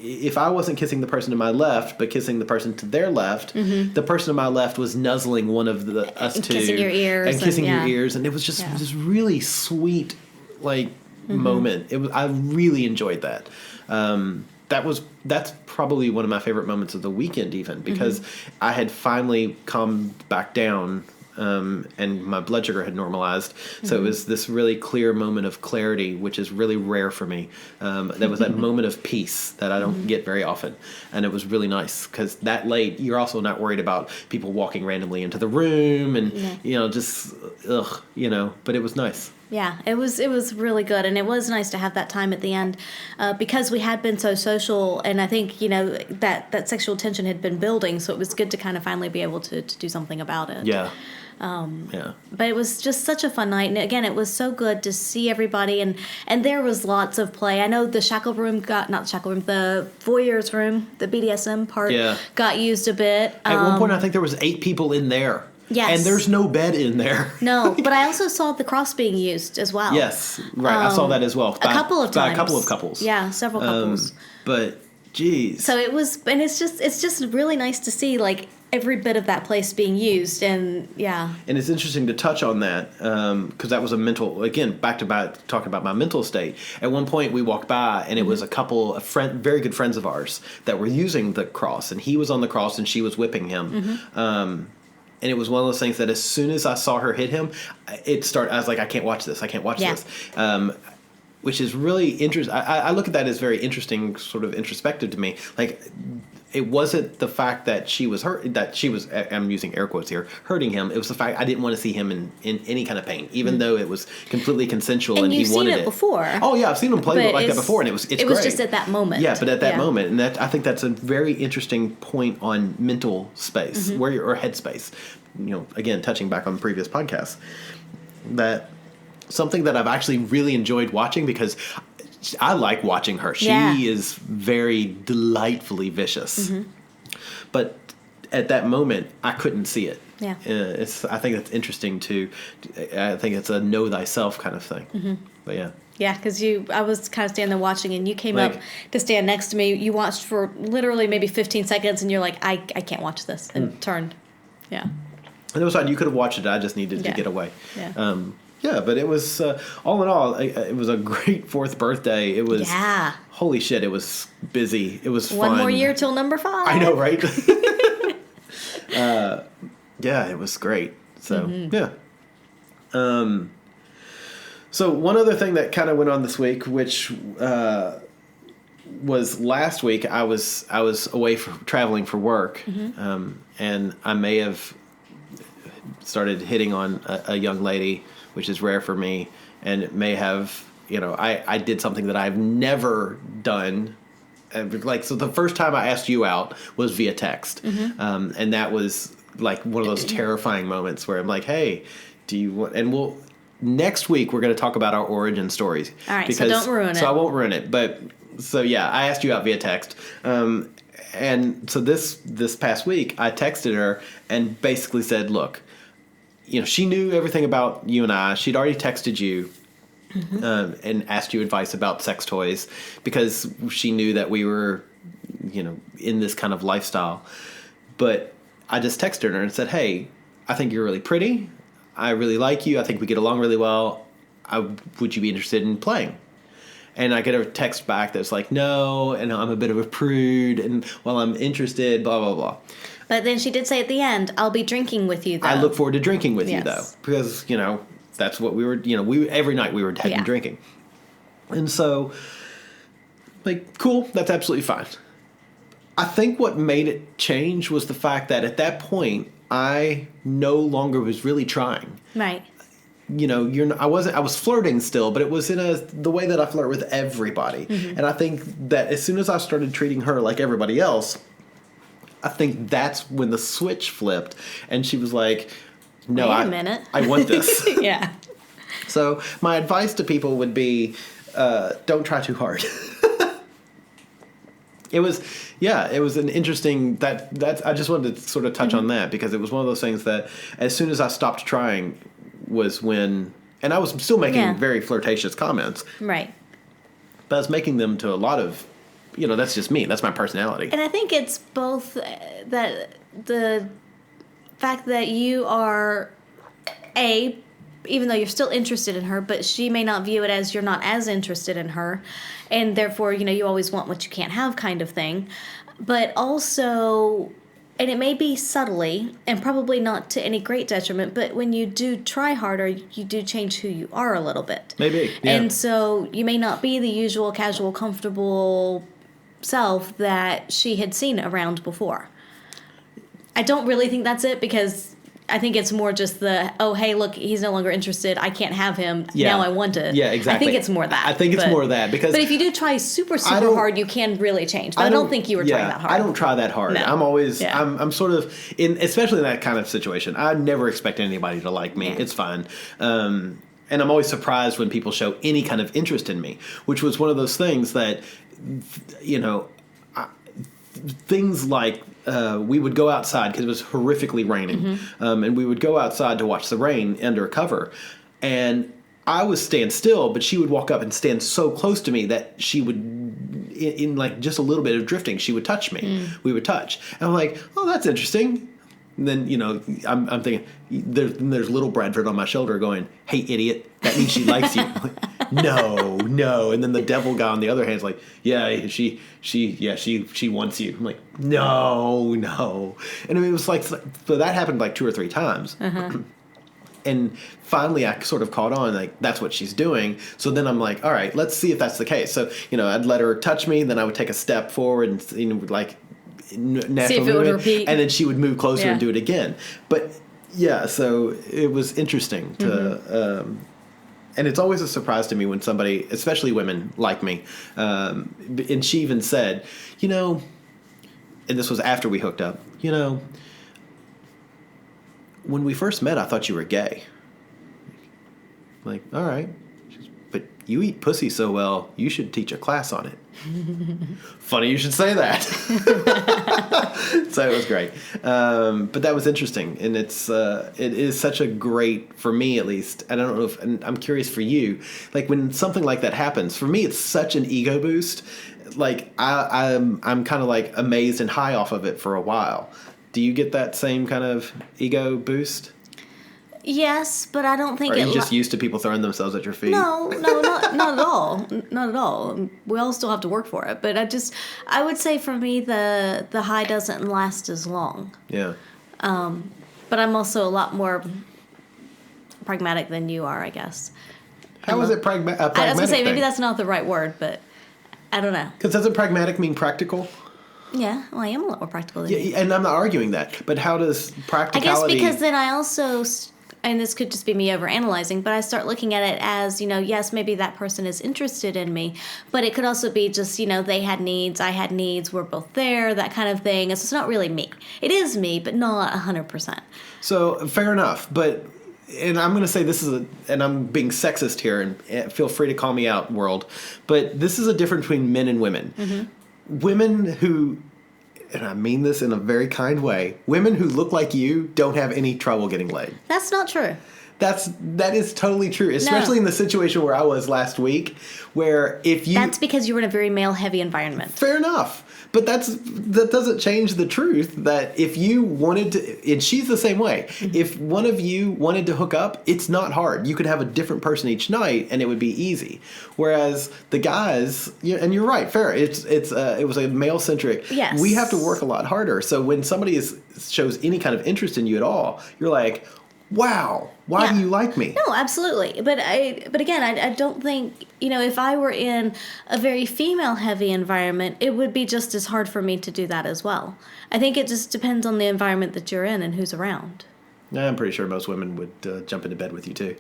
If I wasn't kissing the person to my left, but kissing the person to their left, the person to my left was nuzzling one of us 2. Kissing your ears. And kissing your ears. And it was just this really sweet, moment. I really enjoyed that. That's probably one of my favorite moments of the weekend, even, because I had finally calmed back down. And my blood sugar had normalized. So it was this really clear moment of clarity, which is really rare for me. That was that moment of peace that I don't get very often. And it was really nice, because that late, you're also not worried about people walking randomly into the room and, but it was nice. Yeah, it was really good, and it was nice to have that time at the end because we had been so social, and I think that sexual tension had been building, so it was good to kind of finally be able to do something about it. Yeah. But it was just such a fun night, and again, it was so good to see everybody, and there was lots of play. I know the the voyeurs room, the BDSM part got used a bit. At one point, I think there was 8 people in there. Yes. And there's no bed in there. No, but I also saw the cross being used as well. Yes, right. I saw that as well. A couple of times. By a couple of couples. Yeah, several couples. But, geez. So it was, and it's just really nice to see, like, every bit of that place being used, and yeah. And it's interesting to touch on that, because that was a mental, again, back to back, talking about my mental state. At one point, we walked by, and it was a couple of very good friends of ours that were using the cross, and he was on the cross, and she was whipping him. And it was one of those things that as soon as I saw her hit him, I was like, I can't watch this. I can't watch this. Which is really interesting. I look at that as very interesting, sort of introspective to me. Like, it wasn't the fact that she was I'm using air quotes here, hurting him. It was the fact I didn't want to see him in any kind of pain, even though it was completely consensual and he wanted it. And you've seen it before. Oh, yeah, I've seen him play like that before, and it's great. It was just at that moment. Yeah, but at that moment. And I think that's a very interesting point on mental space, or head space. Again, touching back on the previous podcast, that something that I've actually really enjoyed watching, because I like watching her. She is very delightfully vicious. But at that moment, I couldn't see it. Yeah. I think it's interesting I think it's a know thyself kind of thing. But yeah. Yeah, because I was kind of standing there watching, and you came up to stand next to me. You watched for literally maybe 15 seconds, and you're like, I can't watch this, and turned. Yeah. And it was fine. You could have watched it. I just needed to get away. Yeah. But it was, all in all, it was a great 4th birthday. It was, holy shit, it was busy. It was fun. One more year till number 5. I know, right? Yeah, it was great. So, yeah. So one other thing that kind of went on this week, which was last week, I was away traveling for work, and I may have started hitting on a young lady, which is rare for me, and it may have, I did something that I've never done. So the first time I asked you out was via text, and that was like one of those terrifying moments where I'm like, hey, do you want, and next week we're going to talk about our origin stories. All right, so don't ruin it. So I won't ruin it, but so yeah, I asked you out via text. And so this past week, I texted her and basically said, look, she knew everything about you and I. She'd already texted you and asked you advice about sex toys because she knew that we were, in this kind of lifestyle. But I just texted her and said, hey, I think you're really pretty. I really like you. I think we get along really well. Would you be interested in playing? And I get a text back that's like, no, and I'm a bit of a prude, and well, I'm interested, blah, blah, blah. But then she did say at the end, I'll be drinking with you, though. I look forward to drinking with you, though, because, that's what we were, every night we were heading drinking. And so, cool, that's absolutely fine. I think what made it change was the fact that at that point, I no longer was really trying. Right. I was flirting still, but it was in the way that I flirt with everybody. And I think that as soon as I started treating her like everybody else, I think that's when the switch flipped, and she was like, no, wait a minute. I want this. Yeah. So my advice to people would be, don't try too hard. It was an interesting, I just wanted to sort of touch on that, because it was one of those things that as soon as I stopped trying was when, and I was still making very flirtatious comments. Right. But I was making them to a lot of, that's just me. That's my personality. And I think it's both that the fact that you are, even though you're still interested in her, but she may not view it as you're not as interested in her, and therefore, you always want what you can't have kind of thing. But also, and it may be subtly, and probably not to any great detriment, but when you do try harder, you do change who you are a little bit. Maybe, yeah. And so you may not be the usual, casual, comfortable self that she had seen around before. I don't really think that's it, because I think it's more just the, oh, hey, look, he's no longer interested. I can't have him. Yeah. Now I want it. Yeah, exactly. I think it's more that. I think it's more that because. But if you do try super hard, you can really change. But I don't think you were trying that hard. I don't try that hard. No. I'm always, Yeah. I'm sort of, especially in that kind of situation, I never expect anybody to like me. Yeah. It's fine. And I'm always surprised when people show any kind of interest in me, which was one of those things that, things like we would go outside because it was horrifically raining, and we would go outside to watch the rain under cover, and I would stand still, but she would walk up and stand so close to me that she would, in like just a little bit of drifting, she would touch me. We would touch, and I'm like, oh, that's interesting. And then, I'm thinking, there's little Bradford on my shoulder going, hey, idiot, that means she likes you. I'm like, no. And then the devil guy on the other hand is like, yeah, she wants you. I'm like, no. And it was like, so that happened like 2 or 3 times. And finally I sort of caught on, like, that's what she's doing. So then I'm like, all right, let's see if that's the case. So, I'd let her touch me, then I would take a step forward and, like, natural see if it would repeat, and then she would move closer and do it again. But yeah, so it was interesting to and it's always a surprise to me when somebody, especially women, like me, and she even said, and this was after we hooked up, when we first met I thought you were gay. Like, all right, but you eat pussy so well, you should teach a class on it. Funny you should say that. So it was great. But that was interesting. And it is such a great, for me at least, I don't know if, and I'm curious for you, like when something like that happens, for me it's such an ego boost. Like I'm kind of like amazed and high off of it for a while. Do you get that same kind of ego boost? Yes, but I don't think Are you just used to people throwing themselves at your feet? No, not at all. Not at all. We all still have to work for it. But I would say for me, the high doesn't last as long. Yeah. But I'm also a lot more pragmatic than you are, I guess. How is it pragmatic? I was going to say, maybe that's not the right word, but I don't know. Because doesn't pragmatic mean practical? Yeah, well, I am a lot more practical than you. Yeah, and I'm not arguing that. But how does practicality... I guess because then I also... And this could just be me overanalyzing, but I start looking at it as, yes, maybe that person is interested in me, but it could also be just, they had needs, I had needs, we're both there, that kind of thing. So it's not really me. It is me, but not 100%. So, fair enough. But, and I'm going to say this is and I'm being sexist here, and feel free to call me out, world, but this is a difference between men and women. Mm-hmm. Women who... and I mean this in a very kind way, women who look like you don't have any trouble getting laid. That's not true. That is totally true, especially in the situation where I was last week, where if you... That's because you were in a very male-heavy environment. Fair enough. But that doesn't change the truth that if you wanted to... And she's the same way. Mm-hmm. If one of you wanted to hook up, it's not hard. You could have a different person each night, and it would be easy. Whereas the guys... And you're right, fair. It was a male-centric... Yes. We have to work a lot harder. So when somebody shows any kind of interest in you at all, you're like... Wow, why do you like me? No, absolutely. But again, I don't think, if I were in a very female-heavy environment, it would be just as hard for me to do that as well. I think it just depends on the environment that you're in and who's around. I'm pretty sure most women would jump into bed with you too.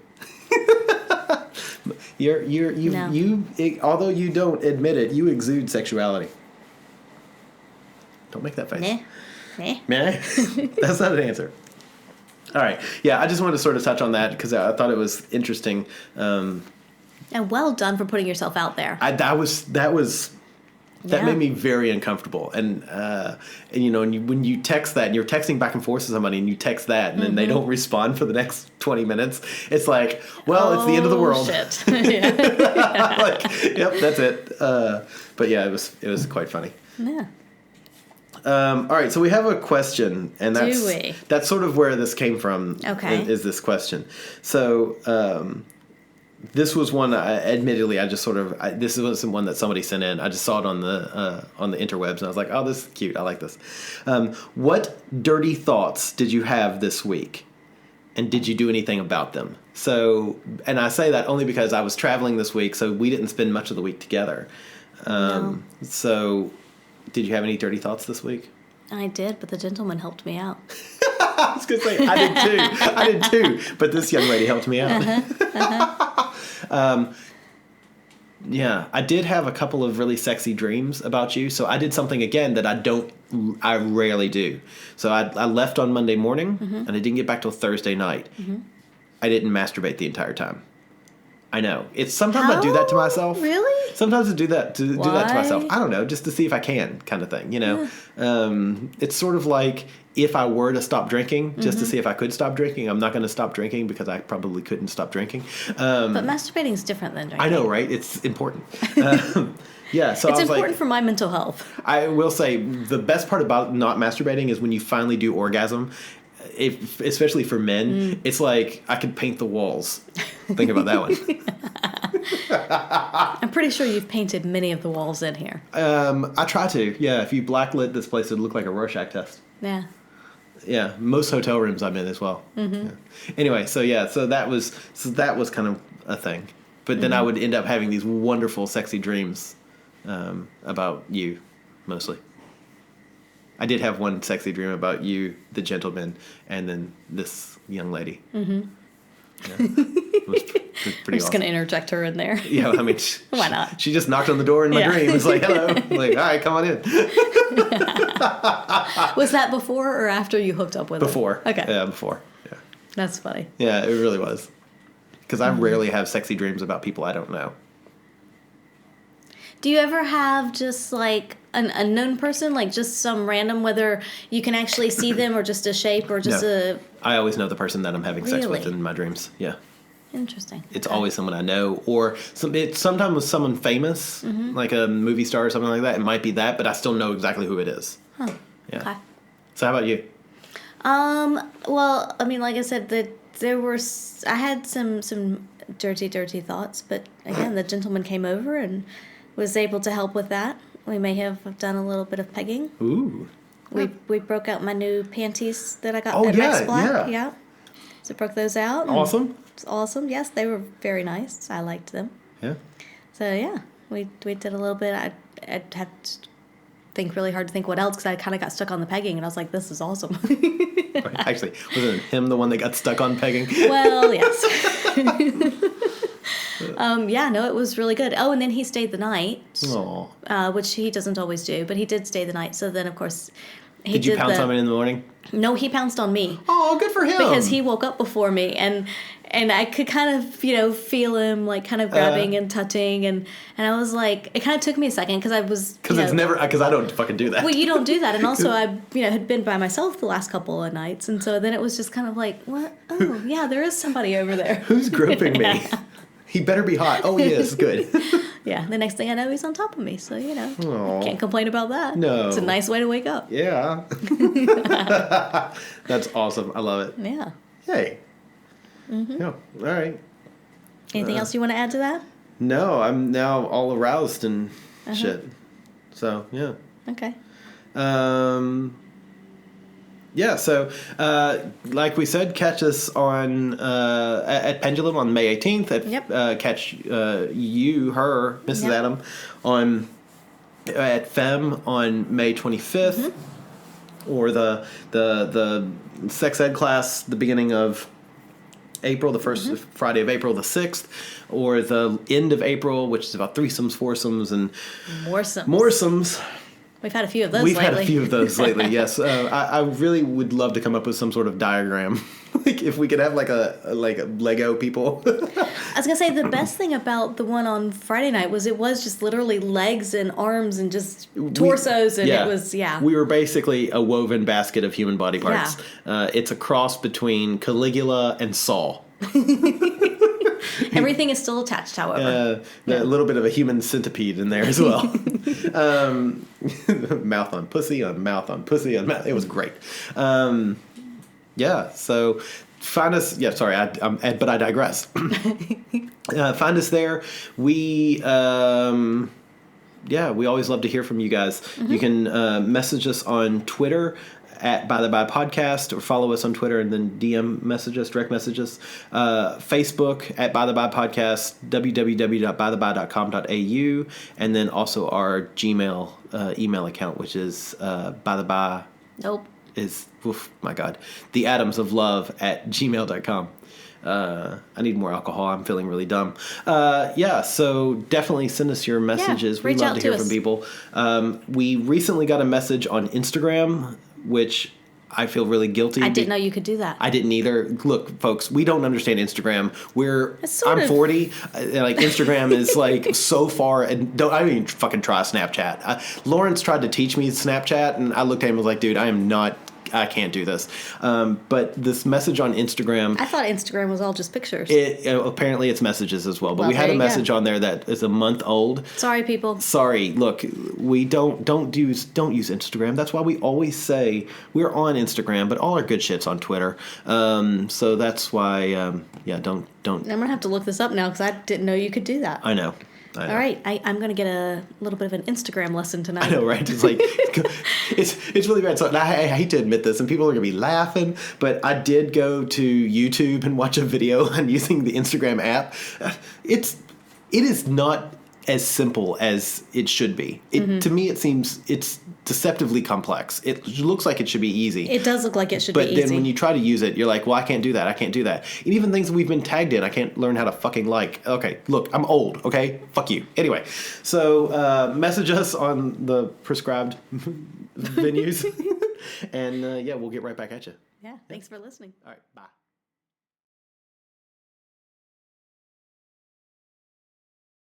Although you don't admit it, you exude sexuality. Don't make that face. Meh. That's not an answer. All right. Yeah, I just wanted to sort of touch on that because I thought it was interesting. And well done for putting yourself out there. That made me very uncomfortable. And when you text that and you're texting back and forth to somebody and you text that and then they don't respond for the next 20 minutes, it's like, well, it's the end of the world. Shit. Like, yep, that's it. But yeah, it was quite funny. Yeah. All right, so we have a question, and Do that's sort of where this came from. Okay. Is this question? So this was one. Admittedly, I just this wasn't one that somebody sent in. I just saw it on the interwebs, and I was like, "Oh, this is cute. I like this." What dirty thoughts did you have this week, and did you do anything about them? So, and I say that only because I was traveling this week, so we didn't spend much of the week together. No. So. Did you have any dirty thoughts this week? I did, but the gentleman helped me out. I was going to say, I did too. But this young lady helped me out. Yeah, I did have a couple of really sexy dreams about you. So I did something again that I rarely do. So I left on Monday morning and I didn't get back till Thursday night. I didn't masturbate the entire time. I know. It's sometimes I do that to myself. Really? Sometimes I do that to myself. Why? I don't know, just to see if I can, kind of thing. You know, it's sort of like if I were to stop drinking, just to see if I could stop drinking. I'm not going to stop drinking because I probably couldn't stop drinking. But masturbating is different than drinking. I know, right? It's important. Yeah, so It's I was important for my mental health. I will say the best part about not masturbating is when you finally do orgasm. Especially for men, it's like I could paint the walls. Think about that one. I'm pretty sure you've painted many of the walls in here. I try to. Yeah, if you blacklit this place, it'd look like a Rorschach test. Yeah. Yeah, most hotel rooms I'm in as well. Yeah. Anyway, so that was kind of a thing. But then I would end up having these wonderful, sexy dreams about you, mostly. I did have one sexy dream about you, the gentleman, and then this young lady. Yeah. It was pretty I'm just awesome. going to interject her in there. Yeah, I mean, Why not? She just knocked on the door in my dream. It's like, hello. I'm like, all right, come on in. Was that before or after you hooked up with her? Before. Okay. Yeah, before. Yeah. That's funny. Yeah, it really was. Because I rarely have sexy dreams about people I don't know. Do you ever have just like an unknown person, like just some random, whether you can actually see them or just a shape or just No. I always know the person that I'm having sex with Really? in my dreams. Yeah. Interesting. It's Okay. always someone I know, or sometimes with someone famous, like a movie star or something like that. It might be that, but I still know exactly who it is. Huh. Yeah. Okay. So how about you? Well, I mean, like I said, I had some dirty thoughts, but again, the gentleman came over and was able to help with that. We may have done a little bit of pegging. Ooh. We broke out my new panties that I got Oh, at yeah, Rex Black. yeah. So broke those out. and Awesome. It's awesome. Yes, they were very nice. I liked them. Yeah. So yeah, we did a little bit. I'd have to think really hard to think what else because I kind of got stuck on the pegging and I was like, this is awesome. Actually, wasn't him the one that got stuck on pegging? Well, yes. Yeah, no, it was really good. Oh, and then he stayed the night, Aw. which he doesn't always do, but he did stay the night. So then, of course, he Did you pounce on it in the morning? No, he pounced on me. Oh, good for him. Because he woke up before me, and I could kind of, feel him, like, kind of grabbing and touching, and I was like, it kind of took me a second, because I was, Because I don't fucking do that. well, you don't do that, and also I, had been by myself the last couple of nights, and so then it was just kind of like, what? Oh, yeah, there is somebody over there. Who's groping me? He better be hot. Oh, he is. Good. Yeah, the next thing I know, he's on top of me, so, Aw. can't complain about that. No. It's a nice way to wake up. Yeah. That's awesome. I love it. Yeah. Hey. Yeah. All right. Anything else you want to add to that? No, I'm now all aroused and shit. So, yeah. Okay. Yeah, so like we said, catch us on at Pendulum on May 18th. Yep. Catch her, Mrs. Yep. Adam, on at Femme on May 25th, or the sex ed class the beginning of April, the first Friday of April, the 6th, or the end of April, which is about threesomes, foursomes, and moresomes. We've had a few of those We've lately. had a few of those lately, yes. I really would love to come up with some sort of diagram. Like if we could have like a Lego people. I was going to say the best thing about the one on Friday night was it was just literally legs and arms and just torsos and it was, We were basically a woven basket of human body parts. Yeah. It's a cross between Caligula and Saul. Everything is still attached, however. A little bit of a human centipede in there as well. Mouth on pussy on mouth on pussy on mouth. It was great. Yeah, so find us. Yeah, sorry, but I digress. Find us there. We always love to hear from you guys. You can message us on Twitter at By the By Podcast, or follow us on Twitter and then direct message us. Facebook at By the By Podcast, www.bytheby.com.au, and then also our Gmail email account, which is by the by. Nope. is, oof, my God, theatomsoflove@gmail.com. I need more alcohol. I'm feeling really dumb. So definitely send us your messages. We reach love out to to hear us. from people. We recently got a message on Instagram, which I feel really guilty. I didn't know you could do that. I didn't either. Look, folks, we don't understand Instagram. sort I'm of- 40. Like Instagram is like so far, and I don't even fucking try Snapchat. Lawrence tried to teach me Snapchat, and I looked at him and was like, dude, I can't do this. But this message on Instagram. I thought Instagram was all just pictures. Apparently it's messages as well. But Well, we had there a you go. message on there that is a month old. Sorry, people. Sorry, look, we don't use Instagram. That's why we always say we're on Instagram, but all our good shit's on Twitter. So that's why, don't. I'm gonna have to look this up now because I didn't know you could do that. I know. All right, I'm gonna get a little bit of an Instagram lesson tonight. I know, right? It's like it's really bad. So I hate to admit this, and people are gonna be laughing, but I did go to YouTube and watch a video on using the Instagram app. It is not as simple as it should be. To me, it seems it's deceptively complex. It looks like it should be easy. It does look like it should be easy. But then when you try to use it, you're like, well, I can't do that. I can't do that. And even things we've been tagged in, I can't learn how to fucking like. Okay, look, I'm old, okay? Fuck you. Anyway, so message us on the prescribed venues. And we'll get right back at you. Yeah, thanks for listening. All right, bye.